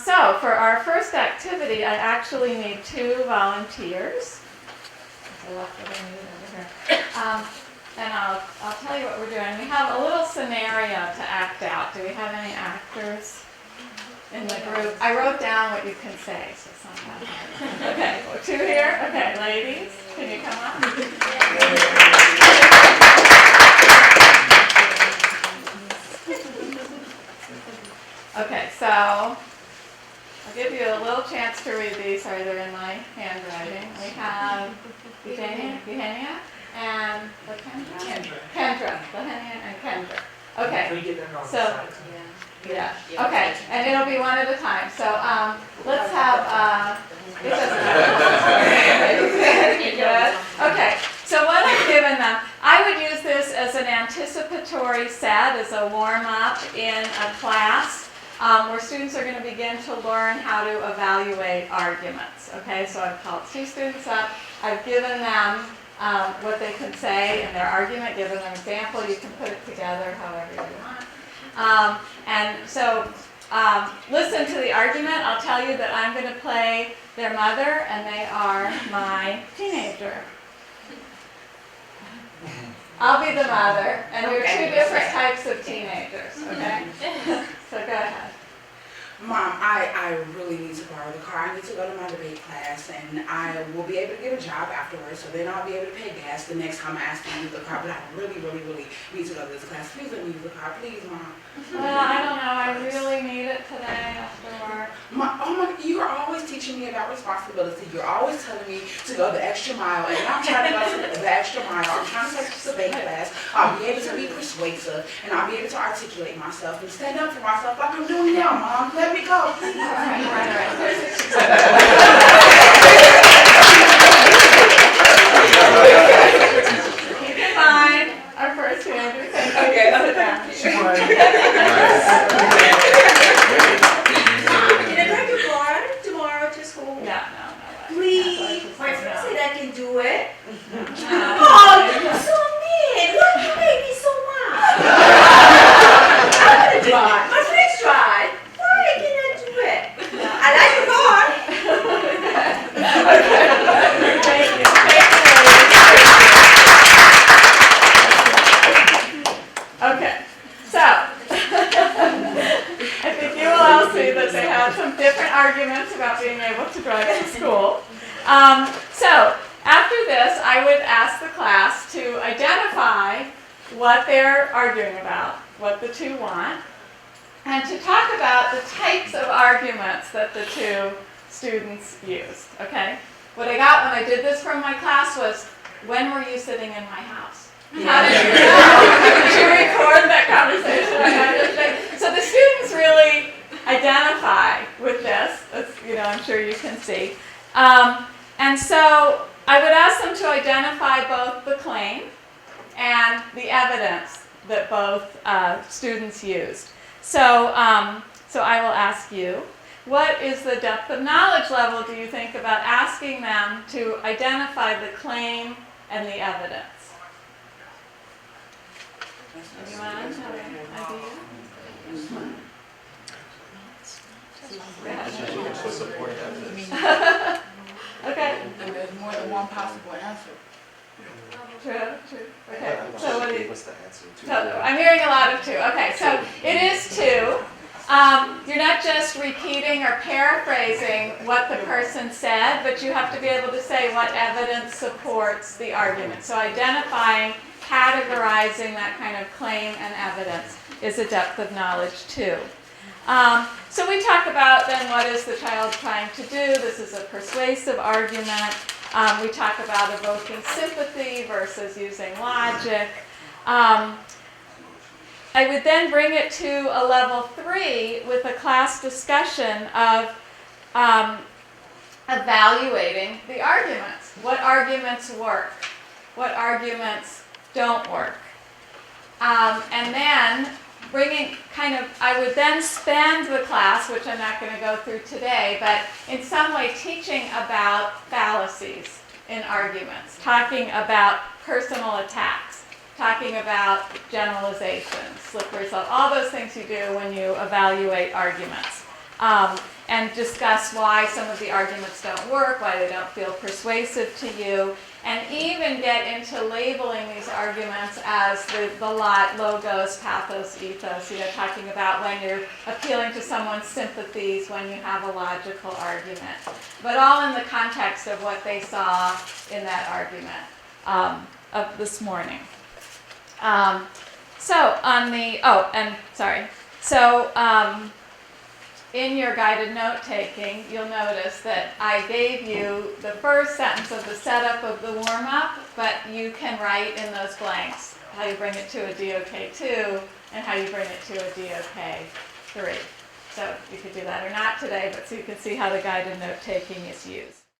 So for our first activity, I actually need 2 volunteers. I left what I needed over here. And I'll tell you what we're doing. We have a little scenario to act out. Do we have any actors in the group? I wrote down what you can say, so it's not that hard. Okay, well, 2 here. Okay, ladies, can you come up? Okay, so I'll give you a little chance to read these. Sorry, they're in my handwriting. We have Eugenia and Kendra. Kendra, Lahenia and Kendra. Okay, so yeah, okay, and it'll be one at a time. So let's have. It doesn't matter. Okay, so what I've given them, I would use this as an anticipatory set, as a warm-up in a class. Where students are going to begin to learn how to evaluate arguments. Okay, so I've called 2 students up. I've given them what they can say in their argument, given them an example. You can put it together however you want. And so listen to the argument. I'll tell you that I'm going to play their mother, and they are my teenager. I'll be the mother, and we're 2 different types of teenagers. Okay. So go ahead. Mom, I really need to borrow the car. I need to go to my debate class, and I will be able to get a job afterwards, so then I'll be able to pay gas the next time I ask to use the car. But I really need to go to this class. Please let me use the car, please, Mom. Well, I don't know. I really need it today after work. You are always teaching me about responsibility. You're always telling me to go the extra mile, and I'm trying to go the extra mile. I'm trying to take this debate class. I'll be able to be persuasive, and I'll be able to articulate myself and stand up for myself like I'm doing now, Mom. Let me go, please. All right. Keep in mind, our first teenager. Okay, sit down. Can I bring your car tomorrow to school? Yeah, no. Please. My friend said I can do it. No. Oh, you're so mean. Why you make me so mad? I'm gonna drive. My friends tried. Why can't I do it? I like your car. Thank you. Okay, so I think you will all see that they have some different arguments about being able to drive to school. So after this, I would ask the class to identify what they're arguing about, what the 2 want, and to talk about the types of arguments that the 2 students used. Okay? What I got when I did this from my class was, when were you sitting in my house? How did you know? Did you record that conversation? So the students really identify with this, as, I'm sure you can see. And so I would ask them to identify both the claim and the evidence that both students used. So I will ask you, what is the depth of knowledge level, do you think, about asking them to identify the claim and the evidence? Anyone have an idea? Okay. And there's more than one possible answer. True. Okay. So what do you? What's the answer? So I'm hearing a lot of 2. Okay, so it is 2. You're not just repeating or paraphrasing what the person said, but you have to be able to say what evidence supports the argument. So identifying, categorizing that kind of claim and evidence is a depth of knowledge too. So we talk about then what is the child trying to do. This is a persuasive argument. We talk about evoking sympathy versus using logic. I would then bring it to a level 3 with a class discussion of evaluating the arguments. What arguments work? What arguments don't work? And then I would then spend the class, which I'm not going to go through today, but in some way teaching about fallacies in arguments, talking about personal attacks, talking about generalizations, slippery slope, all those things you do when you evaluate arguments. and discuss why some of the arguments don't work, why they don't feel persuasive to you, and even get into labeling these arguments as the lot, logos, pathos, ethos, talking about when you're appealing to someone's sympathies, when you have a logical argument. But all in the context of what they saw in that argument of this morning. In your guided note-taking, you'll notice that I gave you the first sentence of the setup of the warm-up, but you can write in those blanks how you bring it to a DOK2 and how you bring it to a DOK3. So you could do that or not today, but so you can see how the guided note-taking is used.